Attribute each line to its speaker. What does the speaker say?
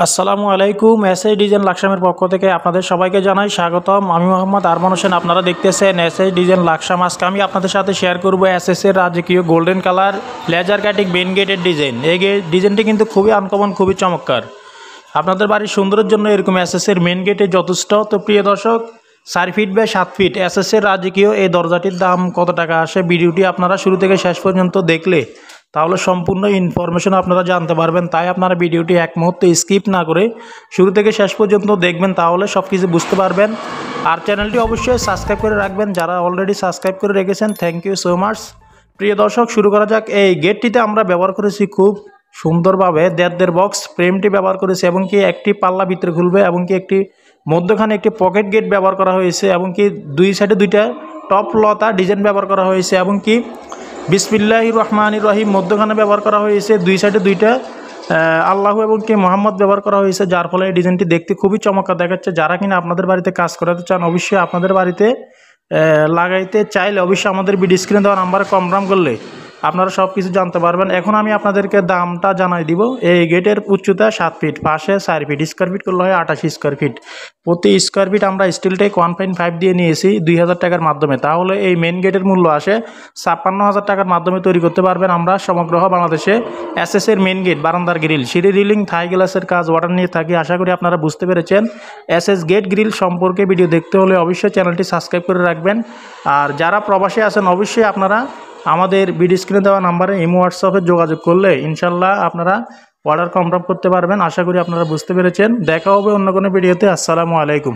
Speaker 1: আসসালামু আলাইকুম। SS design লাকসামের পক্ষ থেকে আপনাদের সবাইকে জানাই স্বাগতম। আমি মোহাম্মদ আরমান হোসেন। আপনারা দেখতেছেন এসএস ডিজাইন লাকসাম। আজকে আমি আপনাদের সাথে শেয়ার করব এসএস এর রাজকীয় golden colour laser cutting main গেটের ডিজাইন। এই ডিজাইনটি কিন্তু খুবই আনকমন, খুবই চমৎকার। আপনাদের বাড়ির সুন্দরের জন্য এরকম এসএস এর মেন গেটে যথেষ্ট। তো প্রিয় দর্শক, 4 ফিট বাই 7 ফিট এসএস এর রাজকীয় এই দরজাটির দাম কত টাকা আসে, ভিডিওটি আপনারা শুরু থেকে শেষ পর্যন্ত দেখলে তাহলে সম্পূর্ণ ইনফরমেশন আপনারা জানতে পারবেন। তাই আপনারা ভিডিওটি এক মুহূর্তে স্কিপ না করে শুরু থেকে শেষ পর্যন্ত দেখবেন, তাহলে সব কিছু বুঝতে পারবেন। আর চ্যানেলটি অবশ্যই সাবস্ক্রাইব করে রাখবেন। যারা অলরেডি সাবস্ক্রাইব করে রেখেছেন, থ্যাংক ইউ সো মাচ। প্রিয় দর্শক, শুরু করা যাক। এই গেটটিতে আমরা ব্যবহার করেছি খুব সুন্দরভাবে দেড় বক্স ফ্রেমটি ব্যবহার করেছি, এবং কি একটি পাল্লা ভিতরে খুলবে, এবং কি একটি মধ্যখানে একটি পকেট গেট ব্যবহার করা হয়েছে, এবং কি দুই সাইডে দুইটা টপ লতা ডিজাইন ব্যবহার করা হয়েছে, এবং কি বিসমিল্লাহির রহমানির রহিম মধ্যখানে ব্যবহার করা হয়েছে। দুই সাইডে দুইটা আল্লাহ এবং কি মোহাম্মদ ব্যবহার করা হয়েছে, যার ফলে এই ডিজাইনটি দেখতে খুবই চমৎকার দেখাচ্ছে। যারা কিনা আপনাদের বাড়িতে কাজ করাতে চান, অবশ্যই আপনাদের বাড়িতে লাগাইতে চাইলে অবশ্যই আমাদের ভিডিও স্ক্রিনে দেওয়া নাম্বারে কনফার্ম করলে আপনারা সব কিছু জানতে পারবেন। এখন আমি আপনাদেরকে দামটা জানাই দিব। এই গেটের উচ্চতা 7 ফিট, পাশে 4 ফিট, স্কোয়ার ফিট করলে হয় 28 স্কোয়ার ফিট। প্রতি স্কোয়ার ফিট আমরা স্টিল টেক 1.5 দিয়ে নিয়েছি 2000 টাকার মাধ্যমে। তাহলে এই মেন গেটের মূল্য আসে 56,000 টাকার মাধ্যমে তৈরি করতে পারবেন আমরা সমগ্র বাংলাদেশে। এসএস এর মেন গেট, বারান্দার গ্রিল, সিঁড়ি রিলিং, থাই গ্লাসের কাজ, ওয়াটার নিয়ে থাকি। আশা করি আপনারা বুঝতে পেরেছেন। এসএস গেট গ্রিল সম্পর্কে ভিডিও দেখতে হলে অবশ্যই চ্যানেলটি সাবস্ক্রাইব করে রাখবেন। আর যারা প্রবাসী আছেন, অবশ্যই আপনারা আমাদের ভিডিও স্ক্রিনে দেওয়া নাম্বারে ইমো হোয়াটসঅ্যাপে যোগাযোগ করলে ইনশাল্লাহ আপনারা অর্ডার কনফার্ম করতে পারবেন। আশা করি আপনারা বুঝতে পেরেছেন। দেখা হবে অন্য কোনো ভিডিওতে। আসসালামু আলাইকুম।